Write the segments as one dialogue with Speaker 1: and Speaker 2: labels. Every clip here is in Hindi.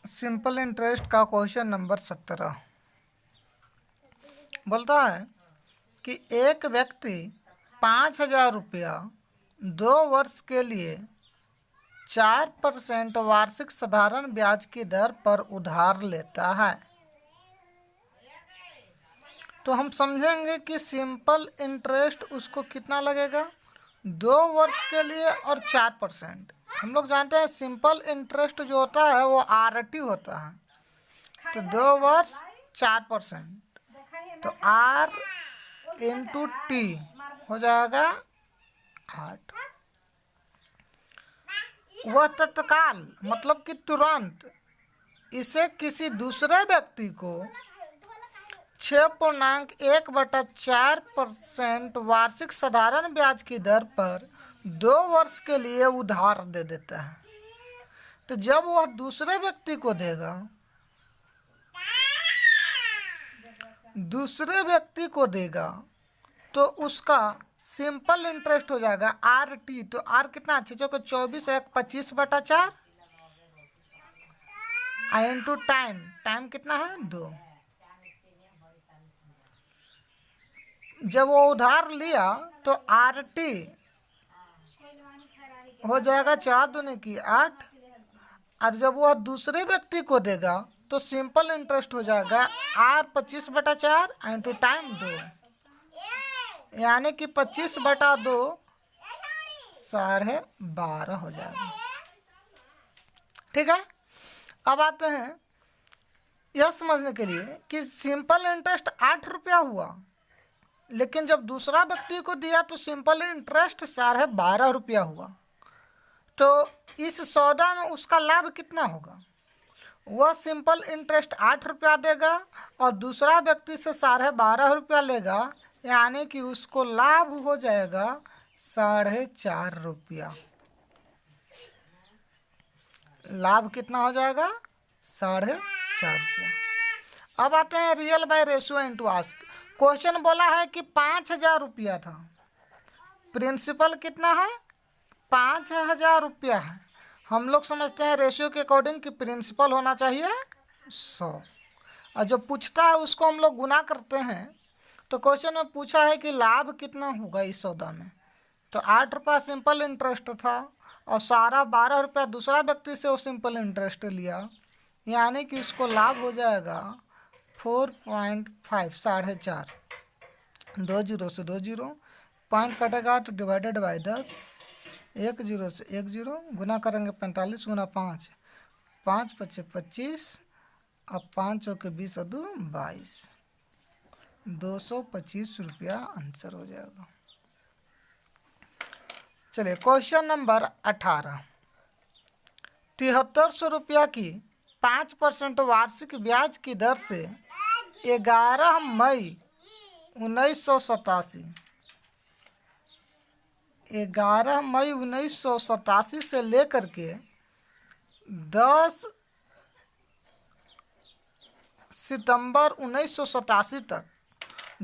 Speaker 1: सिंपल इंटरेस्ट का क्वेश्चन नंबर 17 बोलता है कि एक व्यक्ति 5,000 रुपया 2 वर्ष के लिए 4% वार्षिक साधारण ब्याज की दर पर उधार लेता है। तो हम समझेंगे कि सिंपल इंटरेस्ट उसको कितना लगेगा 2 वर्ष के लिए और 4%। हम लोग जानते हैं सिंपल इंटरेस्ट जो होता है वो RT होता है। तो 2 वर्ष 4%, तो R इंटू टी हो जाएगा 8। वह तत्काल मतलब कि तुरंत इसे किसी दूसरे व्यक्ति को 6.1/4% वार्षिक साधारण ब्याज की दर पर 2 वर्ष के लिए उधार दे देता है। तो जब वह दूसरे व्यक्ति को देगा तो उसका सिंपल इंटरेस्ट हो जाएगा RT। तो R कितना 6×24 1 25/4 इंटू टाइम कितना है 2। जब वो उधार लिया तो RT हो जाएगा 4 दूनी की 8, और जब वह दूसरे व्यक्ति को देगा तो सिंपल इंटरेस्ट हो जाएगा R 25/4 इंटू टाइम 2, यानी कि 25/2 12.5 हो जाएगा। ठीक है, अब आते हैं यह समझने के लिए कि सिंपल इंटरेस्ट 8 रुपया हुआ, लेकिन जब दूसरा व्यक्ति को दिया तो सिंपल इंटरेस्ट 12.5 रुपया हुआ। तो इस सौदा में उसका लाभ कितना होगा? वह सिंपल इंटरेस्ट 8 रुपया देगा और दूसरा व्यक्ति से 12.5 रुपया लेगा, यानी कि उसको लाभ हो जाएगा 4.5 रुपया। लाभ कितना हो जाएगा 4.5 रुपया। अब आते हैं real by ratio into ask. Question बोला है कि 5,000 रुपया था, प्रिंसिपल कितना है 5,000 रुपया है। हम लोग समझते हैं रेशियो के अकॉर्डिंग कि प्रिंसिपल होना चाहिए 100, और जो पूछता है उसको हम लोग गुना करते हैं। तो क्वेश्चन में पूछा है कि लाभ कितना होगा इस सौदा में। तो 8 रुपया सिंपल इंटरेस्ट था और 12.5 रुपया दूसरा व्यक्ति से वो सिंपल इंटरेस्ट लिया, यानी कि उसको लाभ हो जाएगा 4.5 4.5। 2 जीरो से 2 जीरो, पॉइंट कटेगा तो डिवाइडेड बाय 10, 1 जीरो से 1 जीरो, गुना करेंगे 45 गुना 5, 5 पच्चे 25, अब 5 चौके 20 और 2 22, 225 रुपया आंसर हो जाएगा। चलिए क्वेश्चन नंबर 18। 7300 रुपया की 5% वार्षिक ब्याज की दर से 11 मई 1987 से लेकर के 10 सितंबर 1987 तक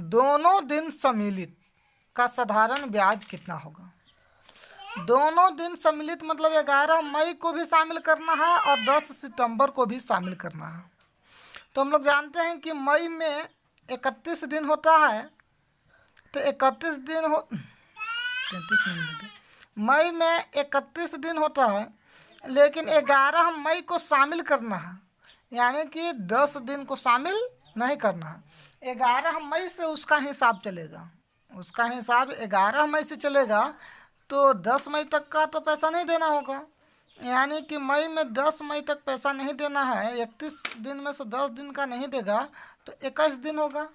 Speaker 1: दोनों दिन सम्मिलित का साधारण ब्याज कितना होगा? दोनों दिन सम्मिलित मतलब 11 मई को भी शामिल करना है और 10 सितंबर को भी शामिल करना है। तो हम लोग जानते हैं कि मई में 31 दिन होता है, तो 31 दिन हो 33 मिनट, मई में 31 दिन होता है, लेकिन 11 मई को शामिल करना है, यानी कि 10 दिन को शामिल नहीं करना है। 11 मई से उसका हिसाब चलेगा, उसका हिसाब 11 मई से चलेगा, तो 10 मई तक का तो पैसा नहीं देना होगा, यानी कि मई में 10 मई तक पैसा नहीं देना है। 31 दिन में से 10 दिन का नहीं देगा तो 21 दिन होगा,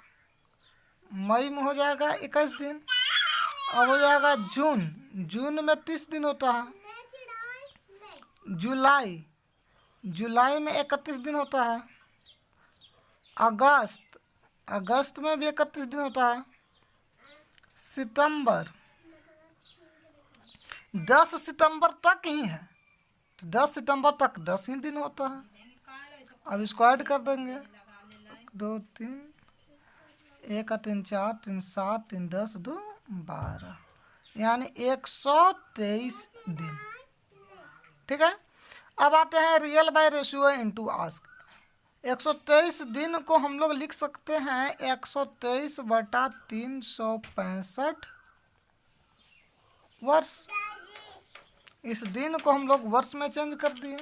Speaker 1: मई में हो जाएगा 21 दिन। अब हो जाएगा जून में 30 दिन होता है, जुलाई में 31 दिन होता है, अगस्त में भी 31 दिन होता है, सितंबर 10 सितंबर तक ही है, तो 10 सितंबर तक 10 ही दिन होता है। अब इसको ऐड कर देंगे, 2 3 1 3 4 3 7 3 10 2 12, यानी 123 दिन। ठीक है, अब आते हैं real by ratio into ask. 123 दिन को हम लोग लिख सकते हैं 123 बटा 365 वर्ष। इस दिन को हम लोग वर्ष में चेंज कर दिए,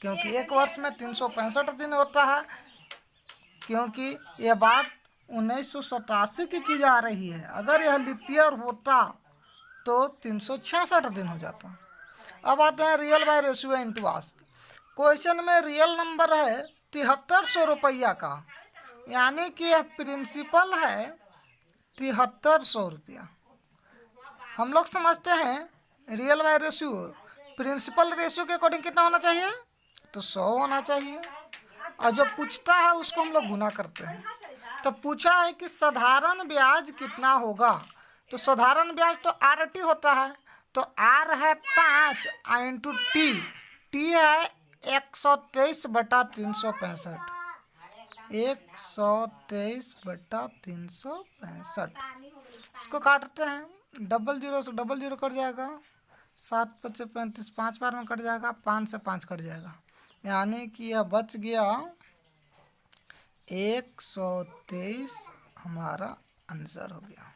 Speaker 1: क्योंकि एक वर्ष में 365 दिन होता है। क्योंकि यह बात 1987 की जा रही है, अगर यह लीप ईयर होता तो 366 दिन हो जाता। अब आते हैं real by ratio into ask. Question में रियल नंबर है 7300 रुपया का, यानी कि यह प्रिंसिपल है 7300 रुपया। हम लोग समझते हैं real by ratio principal ratio के अकॉर्डिंग कितना होना चाहिए, तो 100 होना चाहिए, और जो पूछता है उसको हम लोग गुना करते हैं। तो पूछा है कि साधारण ब्याज कितना होगा, तो साधारण ब्याज तो RT होता है, तो R है 5 इंटू टी है 123 बटा 365, 123 बटा 365। इसको काटते हैं, 00 से 00 कट जाएगा, 7 × 5 = 35, 5 बार में कट जाएगा, 5 से 5 कट जाएगा, यानी कि यह बच गया 123 हमारा आंसर हो गया।